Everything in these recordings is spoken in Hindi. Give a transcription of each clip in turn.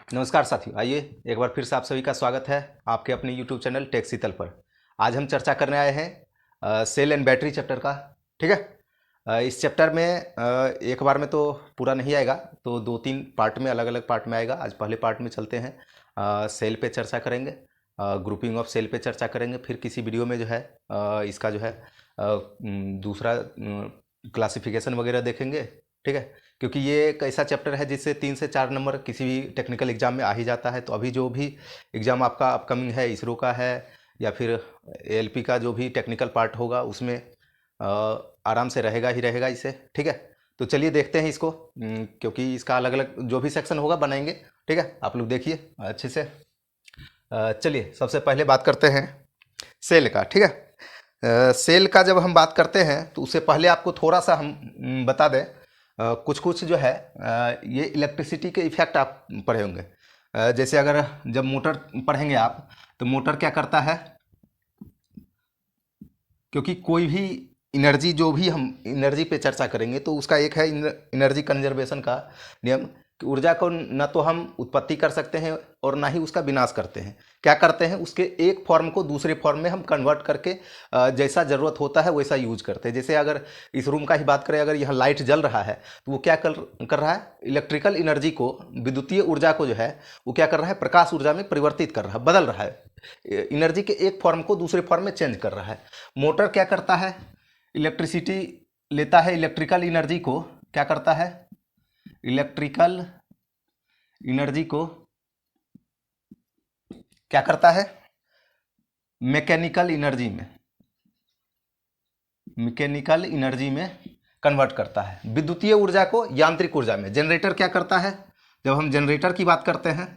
नमस्कार साथियों, आइए एक बार फिर से आप सभी का स्वागत है आपके अपने यूट्यूब चैनल टेक शीतल पर। आज हम चर्चा करने आए हैं सेल एंड बैटरी चैप्टर का। ठीक है। इस चैप्टर में एक बार में तो पूरा नहीं आएगा, तो दो तीन पार्ट में, अलग अलग पार्ट में आएगा। आज पहले पार्ट में चलते हैं, सेल पे चर्चा करेंगे, ग्रुपिंग ऑफ सेल पे चर्चा करेंगे। फिर किसी वीडियो में जो है इसका जो है दूसरा क्लासिफिकेशन वगैरह देखेंगे। ठीक है, क्योंकि ये एक ऐसा चैप्टर है जिससे 3 से 4 नंबर किसी भी टेक्निकल एग्जाम में आ ही जाता है। तो अभी जो भी एग्ज़ाम आपका अपकमिंग है, इसरो का है या फिर एएलपी का जो भी टेक्निकल पार्ट होगा, उसमें आराम से रहेगा ही रहेगा इसे। ठीक है, तो चलिए देखते हैं इसको। क्योंकि इसका अलग अलग जो भी सेक्शन होगा बनाएंगे। ठीक है, आप लोग देखिए अच्छे से। चलिए सबसे पहले बात करते हैं सेल का। ठीक है, सेल का जब हम बात करते हैं तो उससे पहले आपको थोड़ा सा हम बता दें। कुछ कुछ जो है ये इलेक्ट्रिसिटी के इफेक्ट आप पढ़े होंगे। जैसे अगर जब मोटर पढ़ेंगे आप, तो मोटर क्या करता है, क्योंकि कोई भी एनर्जी, जो भी हम एनर्जी पे चर्चा करेंगे तो उसका एक है एनर्जी कंजर्वेशन का नियम कि ऊर्जा को न तो हम उत्पत्ति कर सकते हैं और ना ही उसका विनाश करते हैं। क्या करते हैं, उसके एक फॉर्म को दूसरे फॉर्म में हम कन्वर्ट करके जैसा ज़रूरत होता है वैसा यूज करते हैं। जैसे अगर इस रूम का ही बात करें, अगर यहाँ लाइट जल रहा है तो वो क्या कर रहा है, इलेक्ट्रिकल एनर्जी को, विद्युतीय ऊर्जा को जो है वो क्या कर रहा है, प्रकाश ऊर्जा में परिवर्तित कर रहा है, बदल रहा है। एनर्जी के एक फॉर्म को दूसरे फॉर्म में चेंज कर रहा है। मोटर क्या करता है, इलेक्ट्रिसिटी लेता है, इलेक्ट्रिकल एनर्जी को क्या करता है, इलेक्ट्रिकल एनर्जी को क्या करता है, मैकेनिकल एनर्जी में, मैकेनिकल एनर्जी में कन्वर्ट करता है। विद्युतीय ऊर्जा को यांत्रिक ऊर्जा में। जनरेटर क्या करता है, जब हम जनरेटर की बात करते हैं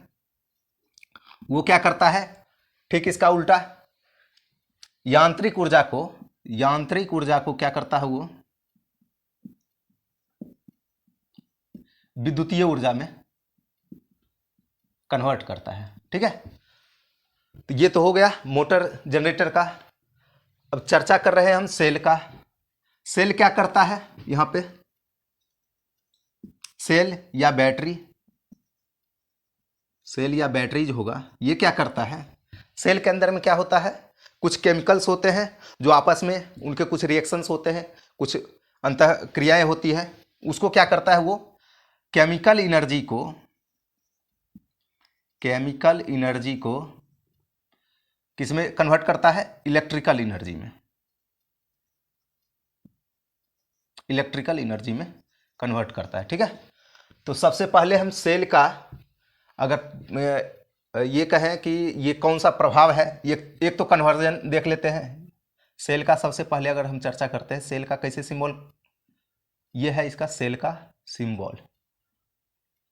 वो क्या करता है, ठीक इसका उल्टा। यांत्रिक ऊर्जा को क्या करता है, वो विद्युतीय ऊर्जा में कन्वर्ट करता है। ठीक है, तो ये तो हो गया मोटर जनरेटर का। अब चर्चा कर रहे हैं हम सेल का। सेल क्या करता है, यहां पे सेल या बैटरी, सेल या बैटरी जो होगा ये क्या करता है, सेल के अंदर में क्या होता है, कुछ केमिकल्स होते हैं जो आपस में उनके कुछ रिएक्शंस होते हैं, कुछ अंतः क्रियाएं होती है। उसको क्या करता है, वो केमिकल एनर्जी को, केमिकल एनर्जी को किस में कन्वर्ट करता है, इलेक्ट्रिकल एनर्जी में, इलेक्ट्रिकल एनर्जी में कन्वर्ट करता है। ठीक है, तो सबसे पहले हम सेल का, अगर ये कहें कि ये कौन सा प्रभाव है, ये एक तो कन्वर्जन देख लेते हैं। सेल का सबसे पहले अगर हम चर्चा करते हैं, सेल का कैसे सिंबल, ये है इसका सेल का सिंबल,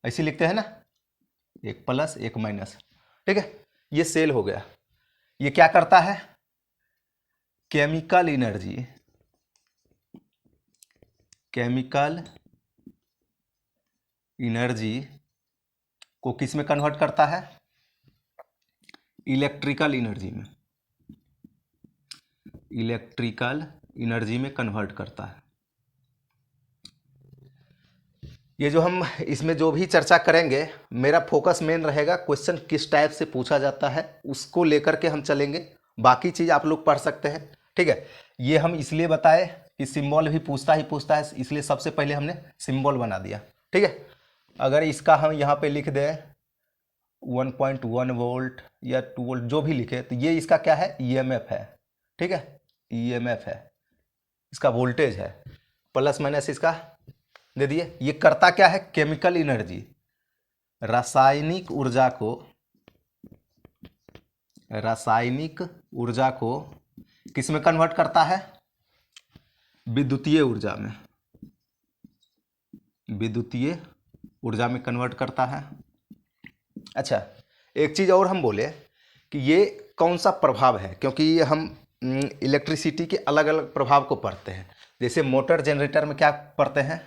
ऐसे लिखते हैं ना, एक प्लस एक माइनस। ठीक है, ये सेल हो गया। ये क्या करता है, केमिकल एनर्जी, केमिकल एनर्जी को किस में कन्वर्ट करता है, इलेक्ट्रिकल एनर्जी में, इलेक्ट्रिकल एनर्जी में कन्वर्ट करता है। ये जो हम इसमें जो भी चर्चा करेंगे, मेरा फोकस मेन रहेगा क्वेश्चन किस टाइप से पूछा जाता है उसको लेकर के हम चलेंगे। बाकी चीज़ आप लोग पढ़ सकते हैं। ठीक है, ये हम इसलिए बताए कि सिंबल भी पूछता ही पूछता है, इसलिए सबसे पहले हमने सिंबल बना दिया। ठीक है, अगर इसका हम यहाँ पे लिख दें 1.1 वोल्ट या 2 वोल्ट जो भी लिखे, तो ये इसका क्या है, ईएमएफ है। ठीक है, ईएमएफ है, इसका वोल्टेज है, प्लस माइनस इसका दे दिए। ये करता क्या है, केमिकल एनर्जी, रासायनिक ऊर्जा को, रासायनिक ऊर्जा को किस में कन्वर्ट करता है, विद्युतीय ऊर्जा में, विद्युतीय ऊर्जा में कन्वर्ट करता है। अच्छा, एक चीज़ और हम बोले कि ये कौन सा प्रभाव है, क्योंकि ये हम इलेक्ट्रिसिटी के अलग अलग प्रभाव को पढ़ते हैं। जैसे मोटर जनरेटर में क्या पढ़ते हैं,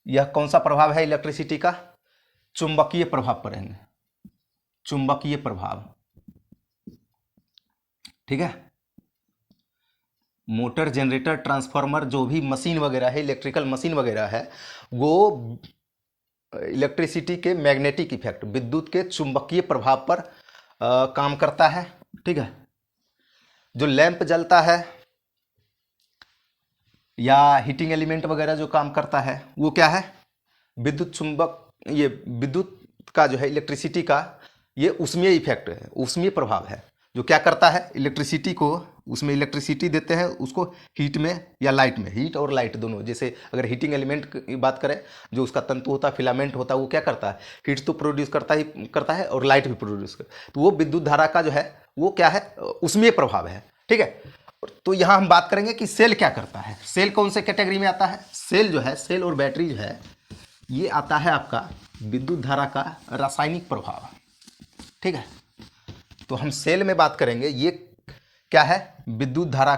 यह कौन सा प्रभाव है इलेक्ट्रिसिटी का, चुंबकीय प्रभाव पढ़ेंगे, चुंबकीय प्रभाव। ठीक है, मोटर जनरेटर ट्रांसफार्मर जो भी मशीन वगैरह है, इलेक्ट्रिकल मशीन वगैरह है, वो इलेक्ट्रिसिटी के मैग्नेटिक इफेक्ट, विद्युत के चुंबकीय प्रभाव पर काम करता है। ठीक है, जो लैंप जलता है या हीटिंग एलिमेंट वगैरह जो काम करता है वो क्या है, विद्युत चुंबक, ये विद्युत का जो है इलेक्ट्रिसिटी का ये ऊष्मीय इफेक्ट है, ऊष्मीय प्रभाव है, जो क्या करता है इलेक्ट्रिसिटी को, उसमें इलेक्ट्रिसिटी देते हैं उसको हीट में या लाइट में, हीट और लाइट दोनों। जैसे अगर हीटिंग एलिमेंट की बात करें, जो उसका तंतु होता है, फिलामेंट होता है, वो क्या करता है, हीट तो प्रोड्यूस करता है और लाइट भी प्रोड्यूस करता है। तो वो विद्युत धारा का जो है वो क्या है, ऊष्मीय प्रभाव है। ठीक है, तो यहाँ हम बात करेंगे कि सेल क्या करता है। सेल कौन से कैटेगरी में आता है, सेल जो है, सेल और बैटरी जो है ये आता है आपका विद्युत धारा का रासायनिक प्रभाव। ठीक है, तो हम सेल में बात करेंगे, ये क्या है, विद्युत धारा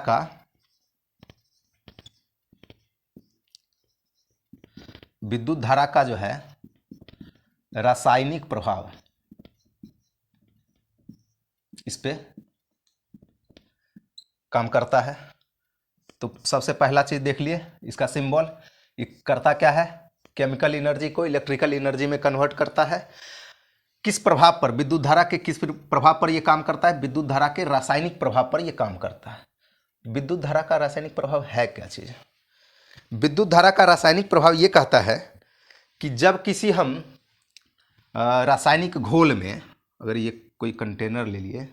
का जो है रासायनिक प्रभाव, इस पे काम करता है। तो सबसे पहला चीज देख लिए, इसका सिंबल, ये करता क्या है, केमिकल एनर्जी को इलेक्ट्रिकल एनर्जी में कन्वर्ट करता है। किस प्रभाव पर, विद्युत धारा के किस प्रभाव पर यह काम करता है, विद्युत धारा के रासायनिक प्रभाव पर यह काम करता है। विद्युत धारा का रासायनिक प्रभाव है क्या चीज, विद्युत धारा का रासायनिक प्रभाव यह कहता है कि जब किसी हम रासायनिक घोल में, अगर ये कोई कंटेनर ले लिए,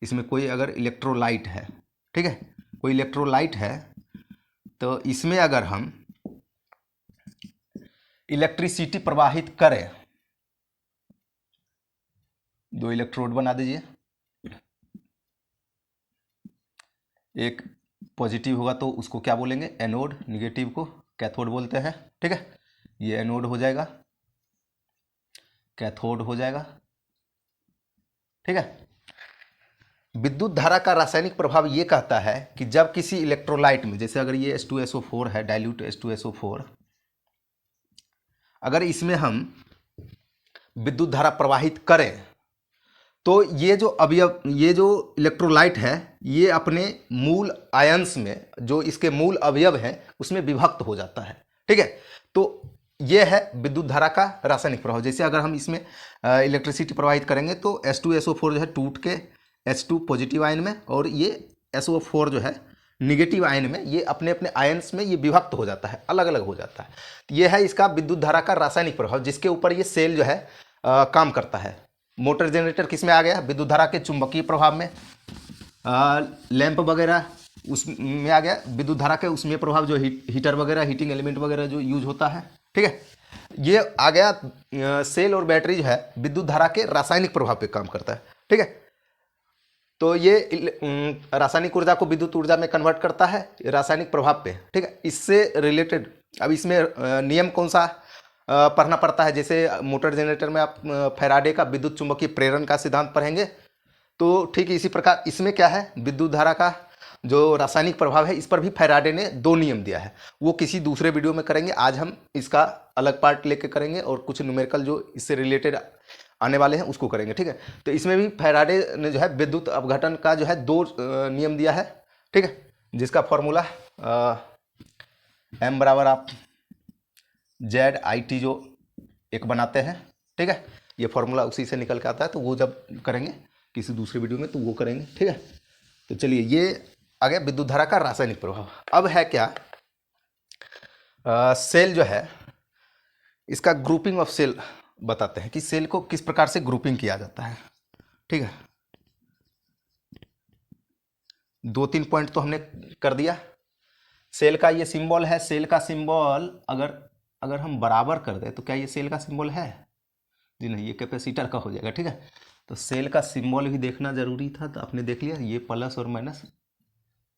इसमें कोई अगर इलेक्ट्रोलाइट है, ठीक है, कोई इलेक्ट्रोलाइट है, तो इसमें अगर हम इलेक्ट्रिसिटी प्रवाहित करें, दो इलेक्ट्रोड बना दीजिए, एक पॉजिटिव होगा तो उसको क्या बोलेंगे, एनोड, निगेटिव को कैथोड बोलते हैं। ठीक है, ये एनोड हो जाएगा, कैथोड हो जाएगा। ठीक है, विद्युत धारा का रासायनिक प्रभाव ये कहता है कि जब किसी इलेक्ट्रोलाइट में, जैसे अगर ये H2SO4 है, डाइल्यूट H2SO4, अगर इसमें हम विद्युत धारा प्रवाहित करें तो ये जो अवयव, ये जो इलेक्ट्रोलाइट है, ये अपने मूल आयंस में, जो इसके मूल अवयव हैं, उसमें विभक्त हो जाता है। ठीक है, तो ये है विद्युत धारा का रासायनिक प्रभाव। जैसे अगर हम इसमें इलेक्ट्रिसिटी प्रवाहित करेंगे तो H2SO4 जो है टूट के H2 पॉजिटिव आयन में, और ये SO4 जो है निगेटिव आयन में, ये अपने अपने आयंस में ये विभक्त हो जाता है, अलग अलग हो जाता है। ये है इसका विद्युत धारा का रासायनिक प्रभाव, जिसके ऊपर ये सेल जो है काम करता है। मोटर जनरेटर किस में आ गया, विद्युत धारा के चुंबकीय प्रभाव में। लैंप वगैरह उसमें आ गया विद्युत धारा के उसमें प्रभाव, जो हीटर वगैरह, हीटिंग एलिमेंट वगैरह जो यूज होता है। ठीक है, ये आ गया सेल और बैटरी जो है विद्युत धारा के रासायनिक प्रभाव पे काम करता है। ठीक है, तो ये रासायनिक ऊर्जा को विद्युत ऊर्जा में कन्वर्ट करता है रासायनिक प्रभाव पे। ठीक है, इससे रिलेटेड अब इसमें नियम कौन सा पढ़ना पड़ता है, जैसे मोटर जनरेटर में आप फैराडे का विद्युत चुंबकीय प्रेरण का सिद्धांत पढ़ेंगे, तो ठीक इसी प्रकार इसमें क्या है, विद्युत धारा का जो रासायनिक प्रभाव है, इस पर भी फैराडे ने दो नियम दिया है। वो किसी दूसरे वीडियो में करेंगे, आज हम इसका अलग पार्ट लेके करेंगे और कुछ न्यूमेरिकल जो इससे रिलेटेड आने वाले हैं उसको करेंगे। ठीक है, तो इसमें भी फैराडे ने जो है विद्युत अपघटन का जो है दो नियम दिया है। ठीक है, जिसका फॉर्मूला M बराबर आप ZIT जो एक बनाते हैं। ठीक है, ये फॉर्मूला उसी से निकल के आता है, तो वो जब करेंगे किसी दूसरे वीडियो में तो वो करेंगे। ठीक है, तो चलिए ये आ गया विद्युत धारा का रासायनिक प्रभाव। अब है क्या, सेल जो है इसका ग्रुपिंग ऑफ सेल बताते हैं कि सेल को किस प्रकार से ग्रुपिंग किया जाता है। ठीक है, दो तीन पॉइंट तो हमने कर दिया। सेल का ये सिंबल है, सेल का सिंबल अगर हम बराबर कर दें तो क्या ये सेल का सिंबल है जी, नहीं, ये कैपेसिटर का हो जाएगा। ठीक है, तो सेल का सिंबल भी देखना जरूरी था, तो आपने देख लिया, ये प्लस और माइनस।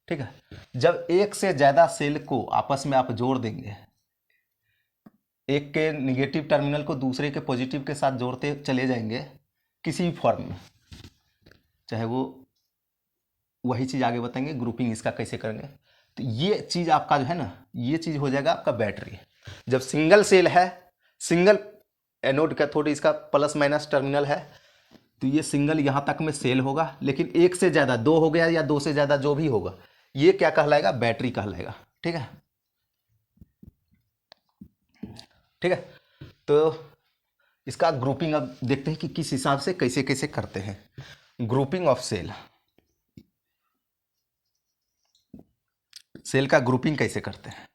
ठीक है, जब एक से ज्यादा सेल को आपस में आप जोड़ देंगे, एक के निगेटिव टर्मिनल को दूसरे के पॉजिटिव के साथ जोड़ते चले जाएंगे किसी भी फॉर्म में, चाहे वो, वही चीज़ आगे बताएंगे ग्रुपिंग इसका कैसे करेंगे। तो ये चीज़ आपका जो है ना, ये चीज़ हो जाएगा आपका बैटरी। जब सिंगल सेल है, सिंगल एनोड कैथोड, इसका प्लस माइनस टर्मिनल है, तो ये सिंगल यहाँ तक में सेल होगा, लेकिन एक से ज़्यादा, दो हो गया या दो से ज़्यादा जो भी होगा, ये क्या कहलाएगा, बैटरी कहलाएगा। ठीक है, ठीक है, तो इसका ग्रुपिंग अब देखते हैं कि किस हिसाब से कैसे कैसे करते हैं। ग्रुपिंग ऑफ सेल, सेल का ग्रुपिंग कैसे करते हैं।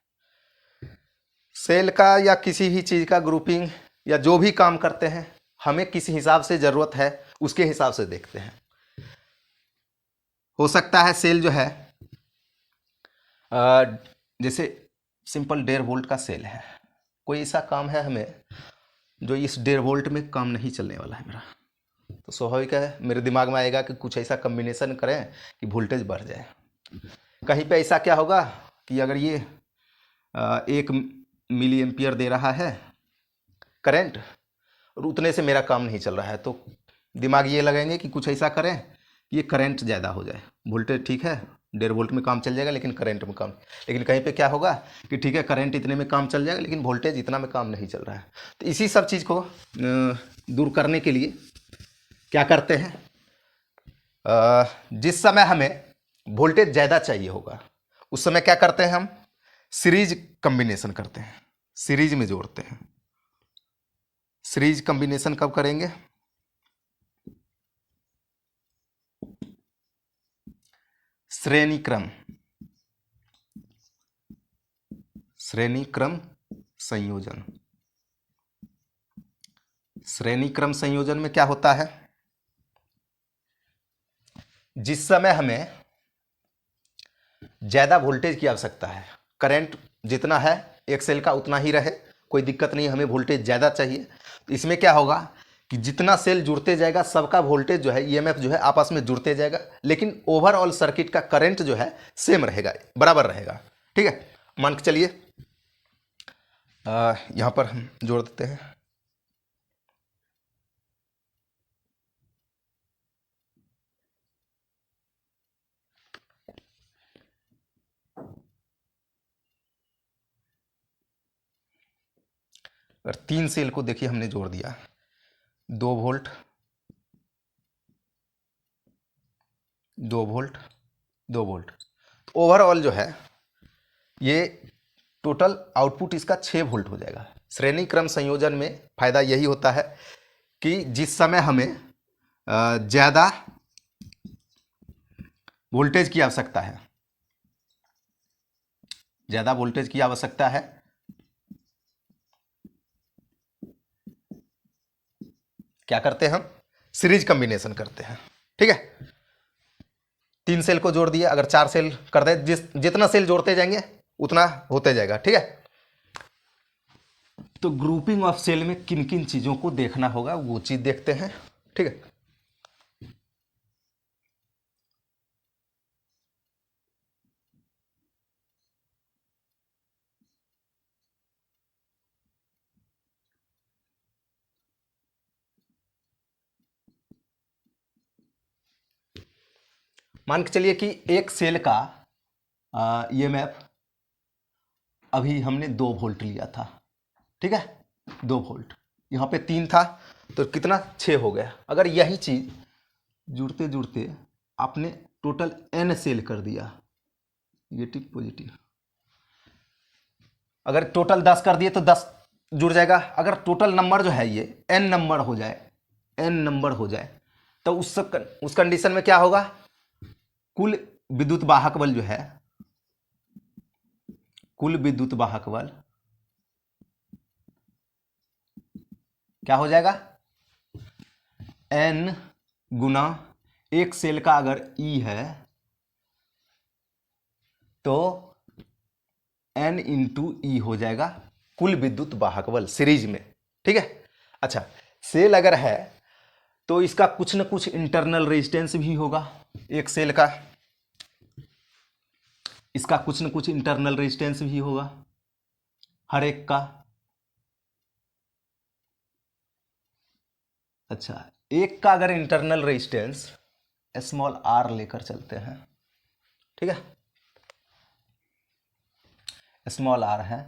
सेल का या किसी भी चीज़ का ग्रुपिंग या जो भी काम करते हैं हमें किस हिसाब से ज़रूरत है उसके हिसाब से देखते हैं। हो सकता है सेल जो है जैसे सिंपल 1.5 वोल्ट का सेल है, कोई ऐसा काम है हमें जो इस 1.5 वोल्ट में काम नहीं चलने वाला है मेरा, तो स्वाभाविक है मेरे दिमाग में आएगा कि कुछ ऐसा कम्बिनेशन करें कि वोल्टेज बढ़ जाए। कहीं पे ऐसा क्या होगा कि अगर ये 1 मिली एम्पियर दे रहा है करंट और उतने से मेरा काम नहीं चल रहा है, तो दिमाग ये लगाएंगे कि कुछ ऐसा करें कि ये करंट ज़्यादा हो जाए। वोल्टेज ठीक है 1.5 वोल्ट में काम चल जाएगा लेकिन करंट में काम, लेकिन कहीं पे क्या होगा कि ठीक है करंट इतने में काम चल जाएगा लेकिन वोल्टेज इतना में काम नहीं चल रहा है। तो इसी सब चीज़ को दूर करने के लिए क्या करते हैं, जिस समय हमें वोल्टेज ज़्यादा चाहिए होगा उस समय क्या करते हैं, हम सीरीज कम्बिनेशन करते हैं, सीरीज में जोड़ते हैं। सीरीज कम्बिनेशन कब करेंगे, श्रेणी क्रम, श्रेणी क्रम संयोजन। श्रेणी क्रम संयोजन में क्या होता है, जिस समय हमें ज्यादा वोल्टेज की आवश्यकता है, करंट जितना है एक सेल का उतना ही रहे, कोई दिक्कत नहीं, हमें वोल्टेज ज्यादा चाहिए, तो इसमें क्या होगा कि जितना सेल जुड़ते जाएगा सबका वोल्टेज जो है ईएमएफ जो है आपस में जुड़ते जाएगा, लेकिन ओवरऑल सर्किट का करंट जो है सेम रहेगा, बराबर रहेगा। ठीक है, मान के चलिए यहां पर हम जोड़ देते हैं। अगर 3 सेल को देखिए हमने जोड़ दिया 2 वोल्ट 2 वोल्ट 2 वोल्ट, तो ओवरऑल जो है ये टोटल आउटपुट इसका 6 वोल्ट हो जाएगा। श्रेणी क्रम संयोजन में फायदा यही होता है कि जिस समय हमें ज़्यादा वोल्टेज की आवश्यकता है, ज़्यादा वोल्टेज की आवश्यकता है, क्या करते हैं हम सीरीज कॉम्बिनेशन करते हैं। ठीक है, 3 सेल को जोड़ दिए, अगर 4 सेल कर दे, जितना सेल जोड़ते जाएंगे उतना होते जाएगा। ठीक है, तो ग्रुपिंग ऑफ सेल में किन किन चीज़ों को देखना होगा वो चीज़ देखते हैं। ठीक है, मान के चलिए कि एक सेल का ईएमएफ अभी हमने 2 वोल्ट लिया था। ठीक है, 2 वोल्ट, यहाँ पे 3 था तो कितना 6 हो गया। अगर यही चीज जुड़ते जुड़ते आपने टोटल n सेल कर दिया, नेगेटिव पॉजिटिव, अगर टोटल 10 कर दिए तो 10 जुड़ जाएगा। अगर टोटल नंबर जो है ये n नंबर हो जाए, n नंबर हो जाए, तो उस कंडीशन में क्या होगा, कुल विद्युत वाहक बल जो है, कुल विद्युत वाहक बल क्या हो जाएगा, n गुना एक सेल का अगर E है तो n इंटू ई हो जाएगा कुल विद्युत वाहक बल सीरीज में। ठीक है, अच्छा सेल अगर है तो इसका कुछ न कुछ इंटरनल रेजिस्टेंस भी होगा, एक सेल का इसका कुछ न कुछ इंटरनल रेजिस्टेंस भी होगा हर एक का। अच्छा, एक का अगर इंटरनल रेजिस्टेंस स्मॉल r लेकर चलते हैं, ठीक है, स्मॉल r है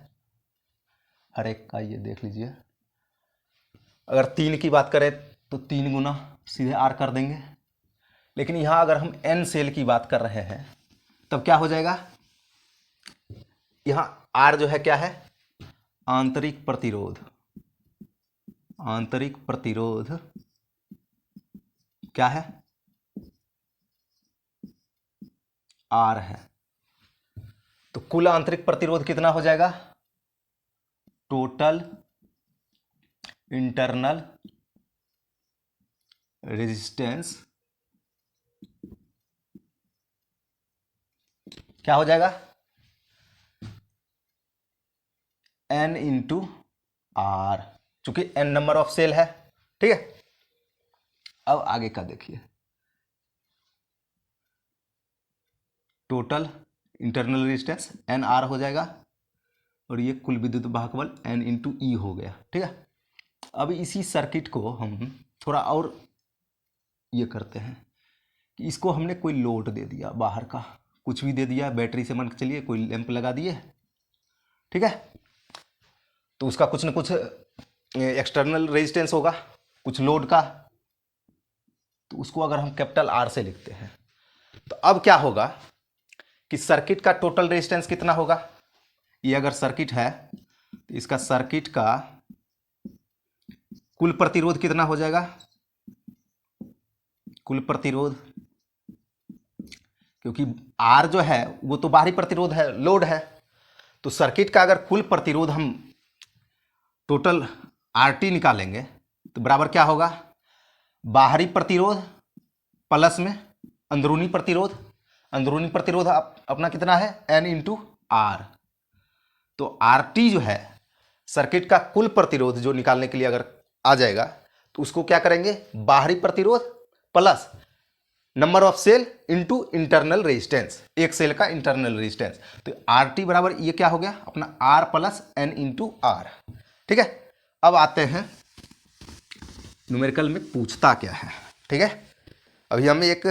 हर एक का, ये देख लीजिए। अगर 3 की बात करें तो 3 गुना सीधे r कर देंगे, लेकिन यहां अगर हम n सेल की बात कर रहे हैं तब क्या हो जाएगा, यहां r जो है क्या है, आंतरिक प्रतिरोध, आंतरिक प्रतिरोध क्या है, R है। तो कुल आंतरिक प्रतिरोध कितना हो जाएगा, टोटल इंटरनल रेजिस्टेंस क्या हो जाएगा, N इंटू आर, चूंकि N नंबर ऑफ सेल है। ठीक है, अब आगे का देखिए, total internal resistance N R हो जाएगा और ये कुल विद्युत वाहक बल N इंटू ई हो गया। ठीक है, अब इसी सर्किट को हम थोड़ा और ये करते हैं कि इसको हमने कोई लोड दे दिया, बाहर का कुछ भी दे दिया, बैटरी से मान के चलिए कोई लैंप लगा दिए। ठीक है, तो उसका कुछ न कुछ एक्सटर्नल रेजिस्टेंस होगा, कुछ लोड का, तो उसको अगर हम कैपिटल आर से लिखते हैं तो अब क्या होगा कि सर्किट का टोटल रेजिस्टेंस कितना होगा, ये अगर सर्किट है तो इसका सर्किट का कुल प्रतिरोध कितना हो जाएगा, कुल प्रतिरोध, क्योंकि आर जो है वो तो बाहरी प्रतिरोध है, लोड है, तो सर्किट का अगर कुल प्रतिरोध हम टोटल आरटी निकालेंगे तो बराबर क्या होगा, बाहरी प्रतिरोध प्लस में अंदरूनी प्रतिरोध, अंदरूनी प्रतिरोध अपना कितना है, N इंटू आर। तो आर टी जो है सर्किट का कुल प्रतिरोध जो निकालने के लिए अगर आ जाएगा तो उसको क्या करेंगे, बाहरी प्रतिरोध plus number of cell into internal resistance, एक सेल का इंटरनल रेजिस्टेंस। तो आर टी बराबर ये क्या हो गया अपना R plus N into R. ठीक है, अब आते हैं न्यूमेरिकल में पूछता क्या है। ठीक है, अभी हम एक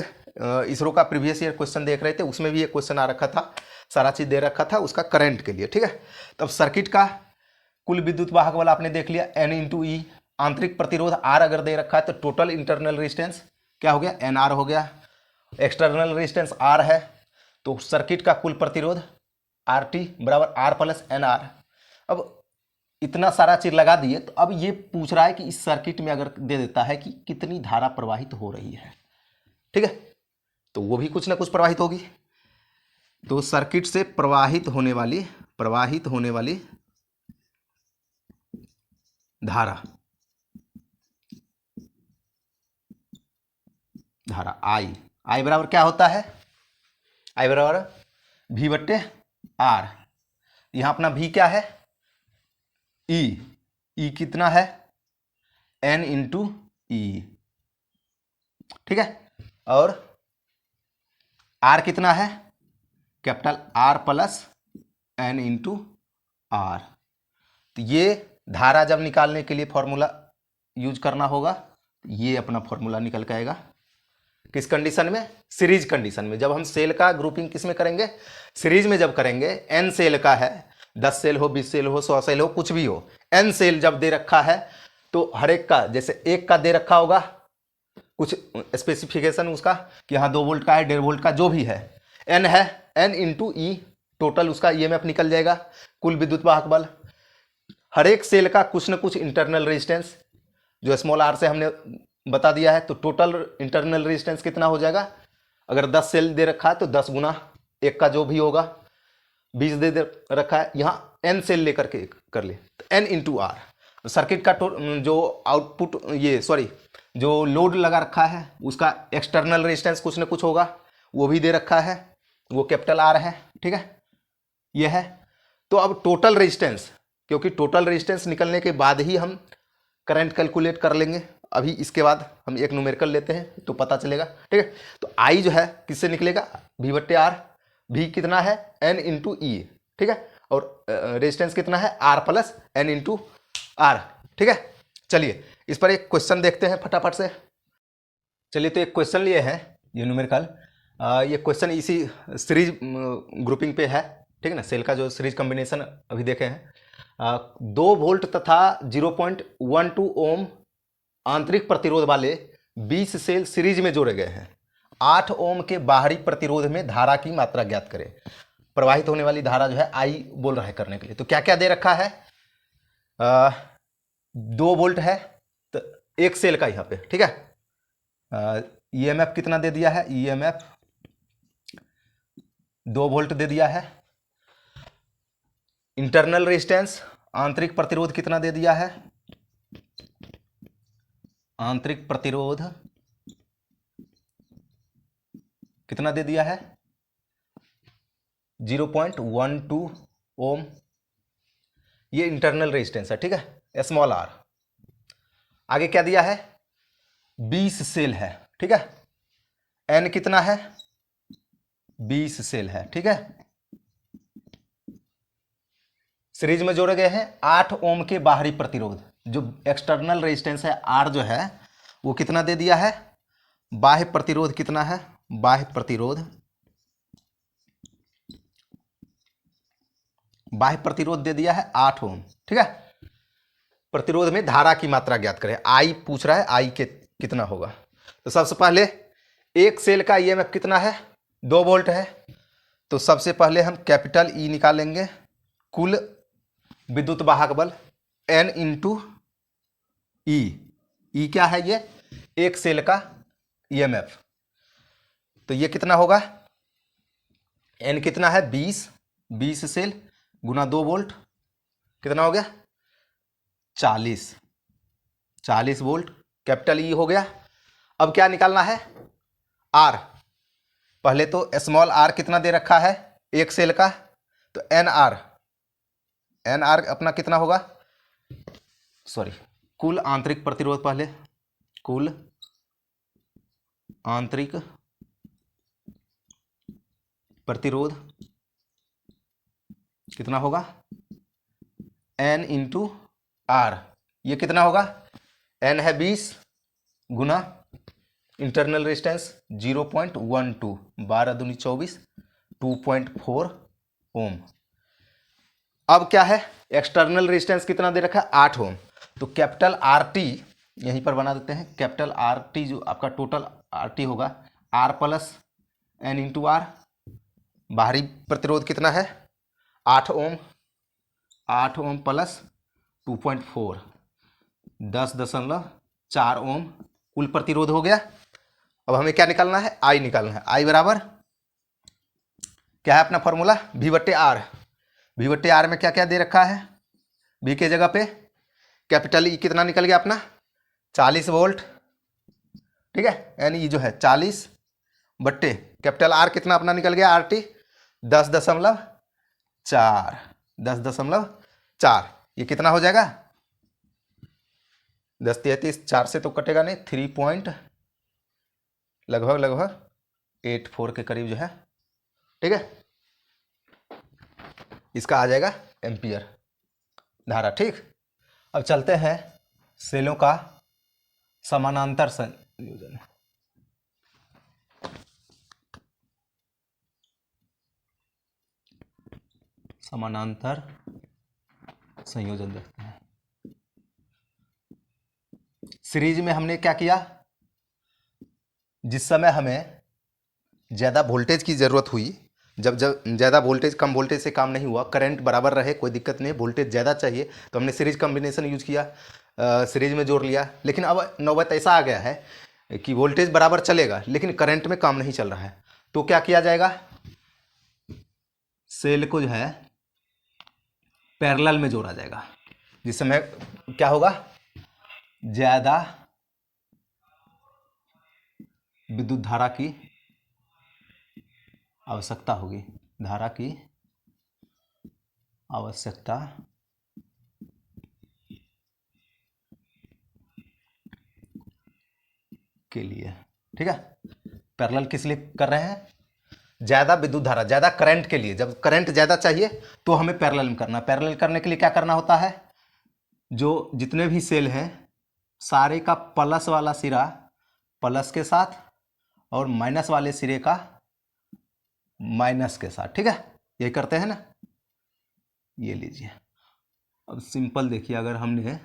इसरो का प्रीवियस ईयर क्वेश्चन देख रहे थे, उसमें भी एक क्वेश्चन आ रखा था, सारा चीज दे रखा था उसका करंट के लिए। ठीक है, तब सर्किट का कुल विद्युत वाहक बल आपने देख लिया N इंटू ई, आंतरिक प्रतिरोध R अगर दे रखा है तो टोटल इंटरनल रेजिस्टेंस क्या हो गया, NR हो गया, एक्सटर्नल रेजिस्टेंस R है, तो सर्किट का कुल प्रतिरोध RT बराबर R प्लस NR। अब इतना सारा चीज लगा दिए, तो अब ये पूछ रहा है कि इस सर्किट में अगर दे देता है कि कितनी धारा प्रवाहित हो रही है। ठीक है, तो वो भी कुछ ना कुछ प्रवाहित होगी, तो सर्किट से प्रवाहित होने वाली धारा I बराबर क्या होता है, I बराबर V बट्टे R। यहां अपना V क्या है, E कितना है, N इंटू ई। ठीक है, और R कितना है, capital R plus N into R. तो ये धारा जब निकालने के लिए फॉर्मूला यूज करना होगा, ये अपना फॉर्मूला निकल के आएगा किस कंडीशन में, सीरीज कंडीशन में। जब हम सेल का ग्रुपिंग किस में करेंगे, सीरीज में जब करेंगे, N सेल का है, 10 सेल हो, 20 सेल हो, 100 सेल हो, कुछ भी हो, N सेल जब दे रखा है तो हर एक का, जैसे एक का दे रखा होगा कुछ स्पेसिफिकेशन उसका कि हाँ 2 वोल्ट का है, 1.5 वोल्ट का, जो भी है, N है, N इंटू ई, टोटल उसका EMF निकल जाएगा, कुल विद्युत वाहक बल, हर एक सेल का कुछ न कुछ इंटरनल रेजिस्टेंस जो स्मॉल r से हमने बता दिया है, तो टोटल इंटरनल रेजिस्टेंस कितना हो जाएगा, अगर 10 सेल दे रखा है तो 10 गुना एक का जो भी होगा, 20 दे रखा है, यहाँ N सेल लेकर के कर ले तो N इंटू आर। सर्किट का जो आउटपुट जो लोड लगा रखा है उसका एक्सटर्नल रेजिस्टेंस कुछ न कुछ होगा, वो भी दे रखा है, वो कैपिटल R है। ठीक है, ये है। तो अब टोटल रेजिस्टेंस, क्योंकि टोटल रेजिस्टेंस निकलने के बाद ही हम करंट कैलकुलेट कर लेंगे, अभी इसके बाद हम एक न्यूमेरिकल लेते हैं तो पता चलेगा। ठीक है, तो I जो है किससे निकलेगा, V बट्टे R, V कितना है, N इंटू ई। ठीक है, और रेजिस्टेंस कितना है, R plus N into R. ठीक है, चलिए इस पर एक क्वेश्चन देखते हैं फटाफट से। चलिए, तो एक क्वेश्चन लिए हैं ये न्यूमेरिकल, ये क्वेश्चन इसी सीरीज ग्रुपिंग पे है। ठीक है ना, सेल का जो सीरीज कॉम्बिनेशन अभी देखे हैं, 2 वोल्ट तथा 0.12 ओम आंतरिक प्रतिरोध वाले 20 सेल सीरीज में जोड़े गए हैं। 8 ओम के बाहरी प्रतिरोध में धारा की मात्रा ज्ञात करें। प्रवाहित होने वाली धारा जो है I बोल रहा है करने के लिए। तो क्या क्या दे रखा है, 2 वोल्ट है, एक सेल का यहाँ पे, ठीक है। ईएमएफ कितना दे दिया है, ईएमएफ 2 वोल्ट दे दिया है। इंटरनल रेजिस्टेंस, आंतरिक प्रतिरोध कितना दे दिया है, आंतरिक प्रतिरोध कितना दे दिया है, 0.12 ओम। ये इंटरनल रेजिस्टेंस है, ठीक है, स्मॉल आर। आगे क्या दिया है, 20 सेल है, ठीक है। एन कितना है, 20 सेल है, ठीक है। सीरीज में जोड़े गए हैं 8 ओम के बाहरी प्रतिरोध। जो एक्सटर्नल रेजिस्टेंस है आर जो है वो कितना दे दिया है, बाह्य प्रतिरोध कितना है, बाह्य प्रतिरोध, बाह्य प्रतिरोध दे दिया है 8 ओम, ठीक है। प्रतिरोध में धारा की मात्रा ज्ञात करें, आई पूछ रहा है, आई के कितना होगा। तो सबसे पहले एक सेल का ईएमएफ कितना है, 2 वोल्ट है। तो सबसे पहले हम कैपिटल ई निकालेंगे, कुल विद्युत वाहक बल एन इंटू ई। ई क्या है, ये एक सेल का ईएमएफ। तो ये कितना होगा, एन कितना है 20 सेल गुना 2 वोल्ट कितना हो गया, 40 वोल्ट। कैपिटल ई हो गया। अब क्या निकालना है, आर। पहले तो स्मॉल आर कितना दे रखा है एक सेल का, तो एन आर अपना कितना होगा, सॉरी, कुल आंतरिक प्रतिरोध, पहले कुल आंतरिक प्रतिरोध कितना होगा, एन इंटू आर। ये कितना होगा, एन है 20 गुना इंटरनल रेजिस्टेंस 0.12, 12 दूनी 24, 2.4 ओम। अब क्या है, एक्सटर्नल रेजिस्टेंस कितना दे रखा है, 8 ओम। तो कैपिटल आर टी यहीं पर बना देते हैं, कैपिटल आर टी जो आपका टोटल आर टी होगा, R plus N into R. बाहरी प्रतिरोध कितना है 8 ओम, 8 ओम प्लस 2.4, 10.4 ओम कुल प्रतिरोध हो गया। अब हमें क्या निकालना है, आई निकालना है। आई बराबर क्या है अपना फॉर्मूला, वी बट्टे आर। वी बट्टे आर में क्या क्या दे रखा है, वी के जगह पे कैपिटल ई कितना निकल गया अपना 40 वोल्ट, ठीक है। यानी ई जो है 40 बट्टे कैपिटल आर कितना अपना निकल गया आर टी 10.4, 10.4। ये कितना हो जाएगा, 10 4 से तो कटेगा नहीं, 3 पॉइंट लगभग 84 के करीब जो है, ठीक है। इसका आ जाएगा एम्पियर धारा, ठीक। अब चलते हैं सेलों का समानांतर संयोजन। समानांतर संयोजन देखते हैं। सीरीज में हमने क्या किया, जिस समय हमें ज़्यादा वोल्टेज की ज़रूरत हुई, जब ज़्यादा वोल्टेज कम वोल्टेज से काम नहीं हुआ, करंट बराबर रहे कोई दिक्कत नहीं, वोल्टेज ज़्यादा चाहिए, तो हमने सीरीज कॉम्बिनेशन यूज किया, सीरीज में जोड़ लिया। लेकिन अब नौबत ऐसा आ गया है कि वोल्टेज बराबर चलेगा लेकिन करंट में काम नहीं चल रहा है, तो क्या किया जाएगा, सेल को जो है पैरेलल में जोड़ा जाएगा, जिस समय क्या होगा, ज़्यादा विद्युत धारा की आवश्यकता होगी, धारा की आवश्यकता के लिए, ठीक है। पैरेलल किस लिए कर रहे हैं, ज़्यादा विद्युत धारा, ज़्यादा करंट के लिए। जब करंट ज़्यादा चाहिए तो हमें पैरेलल में करना। पैरेलल करने के लिए क्या करना होता है, जो जितने भी सेल हैं सारे का प्लस वाला सिरा प्लस के साथ और माइनस वाले सिरे का माइनस के साथ, ठीक है। ये करते हैं ना, ये लीजिए। अब सिंपल देखिए, अगर हमने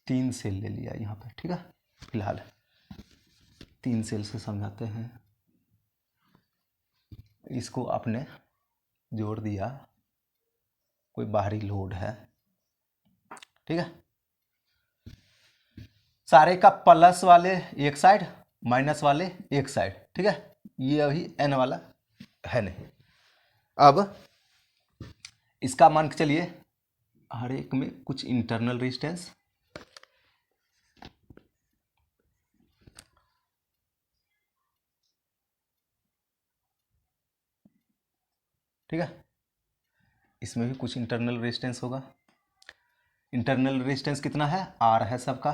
तीन सेल ले लिया यहाँ पे, ठीक है, फिलहाल 3 सेल से समझाते हैं। इसको आपने जोड़ दिया, कोई बाहरी लोड है, ठीक है। सारे का प्लस वाले एक साइड, माइनस वाले एक साइड, ठीक है। ये अभी n वाला है नहीं। अब इसका मान के चलिए हर एक में कुछ इंटरनल रेजिस्टेंस, ठीक है। इसमें भी कुछ इंटरनल रेजिस्टेंस होगा। इंटरनल रेजिस्टेंस कितना है, R है सबका।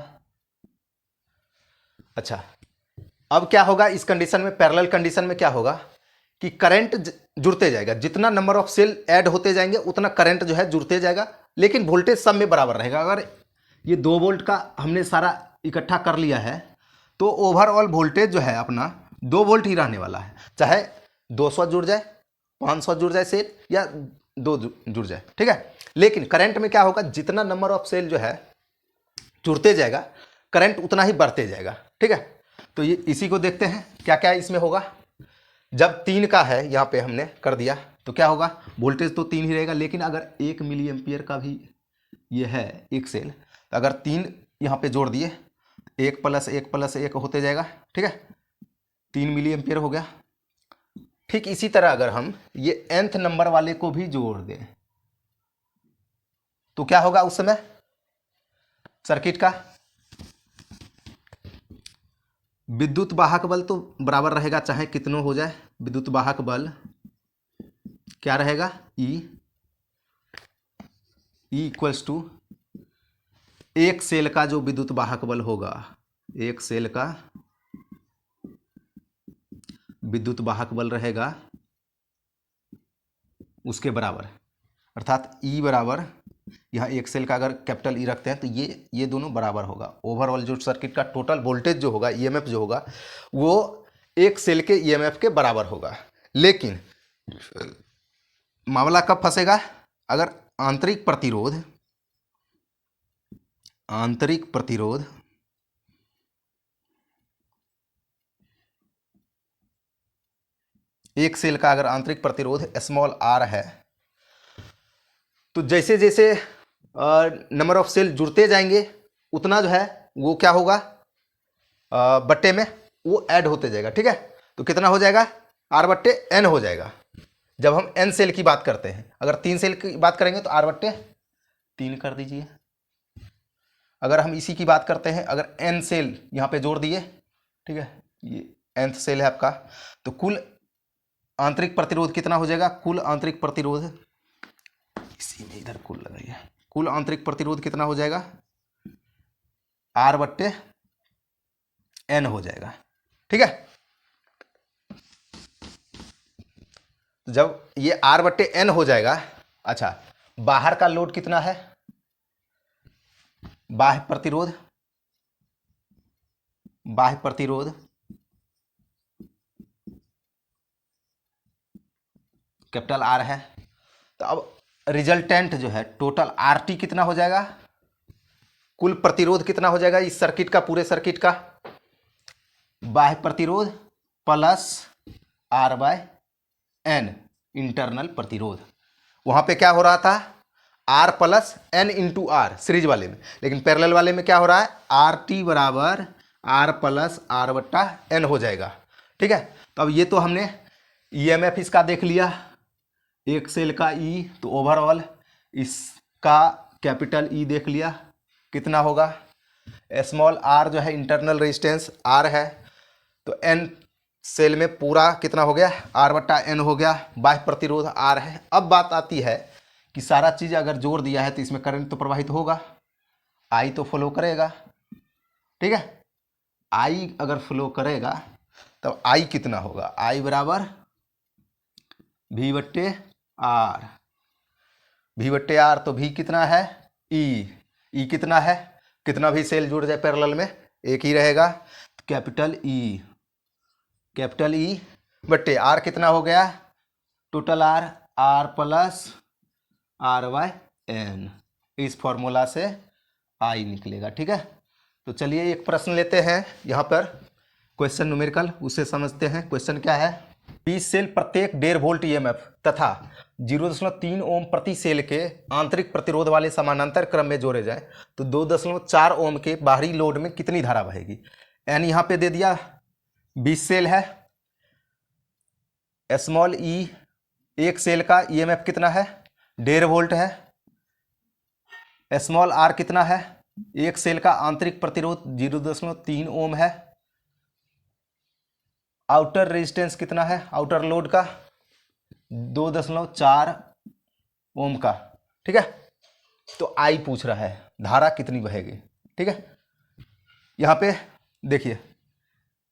अच्छा, अब क्या होगा इस कंडीशन में, पैरेलल कंडीशन में क्या होगा कि करंट जुड़ते जाएगा, जितना नंबर ऑफ सेल ऐड होते जाएंगे उतना करंट जो है जुड़ते जाएगा, लेकिन वोल्टेज सब में बराबर रहेगा। अगर ये 2 वोल्ट का हमने सारा इकट्ठा कर लिया है तो ओवरऑल वोल्टेज जो है अपना 2 वोल्ट ही रहने वाला है, चाहे 200 जुड़ जाए, 500 जुड़ जाए सेल, या 2 जुड़ जाए, ठीक है। लेकिन करंट में क्या होगा, जितना नंबर ऑफ सेल जो है जुड़ते जाएगा करंट उतना ही बढ़ते जाएगा, ठीक है। तो ये इसी को देखते हैं क्या क्या इसमें होगा। जब 3 का है यहाँ पे हमने कर दिया तो क्या होगा, वोल्टेज तो 3 ही रहेगा, लेकिन अगर 1 मिली एम्पियर का भी ये है एक सेल, तो अगर 3 यहाँ पे जोड़ दिए 1 + 1 + 1 होते जाएगा, ठीक है। 3 मिली एम्पियर हो गया। ठीक इसी तरह अगर हम ये nth नंबर वाले को भी जोड़ दें तो क्या होगा उस समय सर्किट का, विद्युत वाहक बल तो बराबर रहेगा चाहे कितनों हो जाए। विद्युत वाहक बल क्या रहेगा, E = एक सेल का जो विद्युत वाहक बल होगा, एक सेल का विद्युत वाहक बल रहेगा उसके बराबर, अर्थात E बराबर, यहाँ एक सेल का अगर कैपिटल E रखते हैं तो ये दोनों बराबर होगा। ओवरऑल जो सर्किट का टोटल वोल्टेज जो होगा, ईएमएफ जो होगा, वो एक सेल के ईएमएफ के बराबर होगा। लेकिन मामला कब फंसेगा, अगर आंतरिक प्रतिरोध एक सेल का अगर आंतरिक प्रतिरोध r है, तो जैसे जैसे नंबर ऑफ सेल जुड़ते जाएंगे उतना जो है वो क्या होगा, बट्टे में वो ऐड होते जाएगा, ठीक है। तो कितना हो जाएगा, R/N हो जाएगा। जब हम n सेल की बात करते हैं, अगर 3 सेल की बात करेंगे तो R/3 कर दीजिए। अगर हम इसी की बात करते हैं, अगर n सेल यहाँ पे जोड़ दिए, ठीक है, ये nth सेल है आपका, तो कुल आंतरिक प्रतिरोध कितना हो जाएगा, कुल आंतरिक प्रतिरोध, इसी में इधर कुल लगाइए, कुल आंतरिक प्रतिरोध कितना हो जाएगा, R/N हो जाएगा, ठीक है। जब ये R/N हो जाएगा, अच्छा बाहर का लोड कितना है, बाह्य प्रतिरोध कैपिटल R है। तो अब रिजल्टेंट जो है टोटल RT कितना हो जाएगा, कुल प्रतिरोध कितना हो जाएगा इस सर्किट का, पूरे सर्किट का, बाह्य प्रतिरोध प्लस R/N इंटरनल प्रतिरोध। वहां पे क्या हो रहा था, R + N × R सीरीज वाले में, लेकिन पैरेलल वाले में क्या हो रहा है, RT = R + R/N हो जाएगा, ठीक है। तो अब ये तो हमने ईएमएफ इसका देख लिया, एक सेल का E, तो ओवरऑल इसका कैपिटल E देख लिया कितना होगा, r जो है इंटरनल रेजिस्टेंस R है, तो n सेल में पूरा कितना हो गया, R/N हो गया, बाह्य प्रतिरोध R है। अब बात आती है कि सारा चीज़ अगर जोड़ दिया है तो इसमें करंट तो प्रवाहित होगा, I तो फ्लो करेगा, ठीक है। I अगर फ्लो करेगा तब I कितना होगा, I = V/R, V/R, तो V कितना है, E कितना है, कितना भी सेल जुड़ जाए पैरेलल में एक ही रहेगा, तो कैपिटल E R कितना हो गया, टोटल R + R/N, इस फॉर्मूला से I निकलेगा, ठीक है। तो चलिए एक प्रश्न लेते हैं यहाँ पर, क्वेश्चन न्यूमेरिकल, उसे समझते हैं। क्वेश्चन क्या है, 20 सेल प्रत्येक 1.5 वोल्ट ईएमएफ तथा 0.3 ओम प्रति सेल के आंतरिक प्रतिरोध वाले समानांतर क्रम में जोड़े जाए तो 2.4 ओम के बाहरी लोड में कितनी धारा बहेगी। यानी यहाँ पे दे दिया 20 सेल है, स्मॉल ई एक सेल का ईएमएफ कितना है 1.5 वोल्ट है, स्मॉल आर कितना है, एक सेल का आंतरिक प्रतिरोध 0.3 ओम है, आउटर रेजिस्टेंस कितना है आउटर लोड का 2.4 ओम का। ठीक है, तो आई पूछ रहा है धारा कितनी बहेगी। ठीक है, यहाँ पे देखिए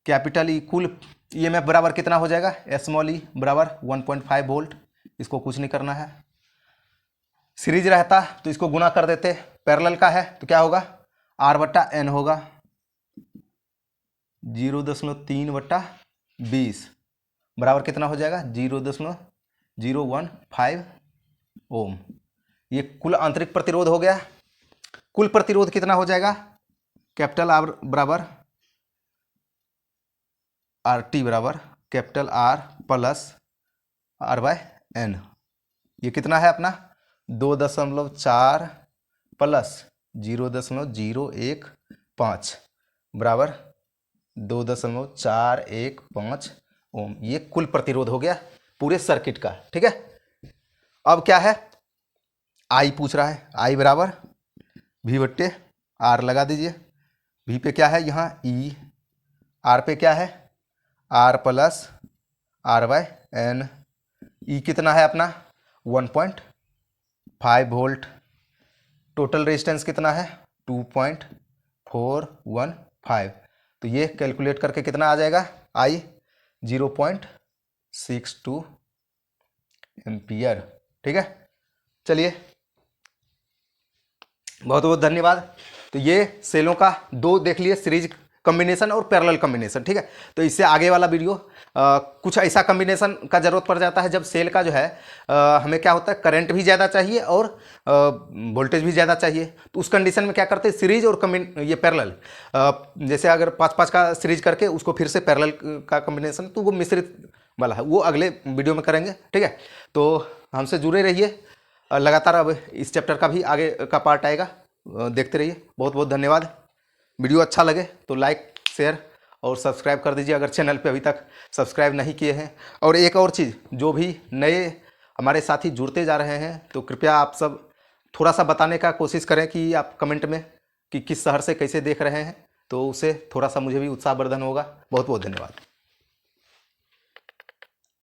कैपिटल ई कुल ईएमएफ बराबर कितना हो जाएगा, स्मॉल ई बराबर 1.5 वोल्ट, इसको कुछ नहीं करना है। सीरीज रहता तो इसको गुना कर देते, पैरेलल का है तो क्या होगा R/N होगा 0.3/20 बराबर कितना हो जाएगा 0.015 ओम। ये कुल आंतरिक प्रतिरोध हो गया। कुल प्रतिरोध कितना हो जाएगा, कैपिटल R बराबर RT बराबर कैपिटल R प्लस R/N। ये कितना है अपना 2.4 प्लस 0.015 बराबर 2.415 ओम। ये कुल प्रतिरोध हो गया पूरे सर्किट का। ठीक है, अब क्या है आई पूछ रहा है, आई बराबर V/R लगा दीजिए। V पे क्या है यहाँ E, R पे क्या है R प्लस R/N। E कितना है अपना 1.5 वोल्ट, टोटल रेजिस्टेंस कितना है 2.415। तो ये कैलकुलेट करके कितना आ जाएगा आई 0.62 एम्पियर। ठीक है, चलिए बहुत बहुत धन्यवाद। तो ये सेलों का दो देख लिए, सीरीज कॉम्बिनेशन और पैरेलल कॉम्बिनेशन। ठीक है, तो इससे आगे वाला वीडियो कुछ ऐसा कॉम्बिनेशन का जरूरत पड़ जाता है जब सेल का जो है हमें क्या होता है करंट भी ज़्यादा चाहिए और वोल्टेज भी ज़्यादा चाहिए। तो उस कंडीशन में क्या करते हैं सीरीज और ये पैरेलल, जैसे अगर 5-5 का सीरीज करके उसको फिर से पैरेलल का कॉम्बिनेशन, तो वो मिश्रित वाला है, वो अगले वीडियो में करेंगे। ठीक है, तो हमसे जुड़े रहिए लगातार। अब इस चैप्टर का भी आगे का पार्ट आएगा, देखते रहिए। बहुत बहुत धन्यवाद। वीडियो अच्छा लगे तो लाइक शेयर और सब्सक्राइब कर दीजिए अगर चैनल पे अभी तक सब्सक्राइब नहीं किए हैं। और एक और चीज़, जो भी नए हमारे साथी जुड़ते जा रहे हैं तो कृपया आप सब थोड़ा सा बताने का कोशिश करें कि आप कमेंट में कि किस शहर से कैसे देख रहे हैं, तो उससे थोड़ा सा मुझे भी उत्साहवर्धन होगा। बहुत बहुत धन्यवाद।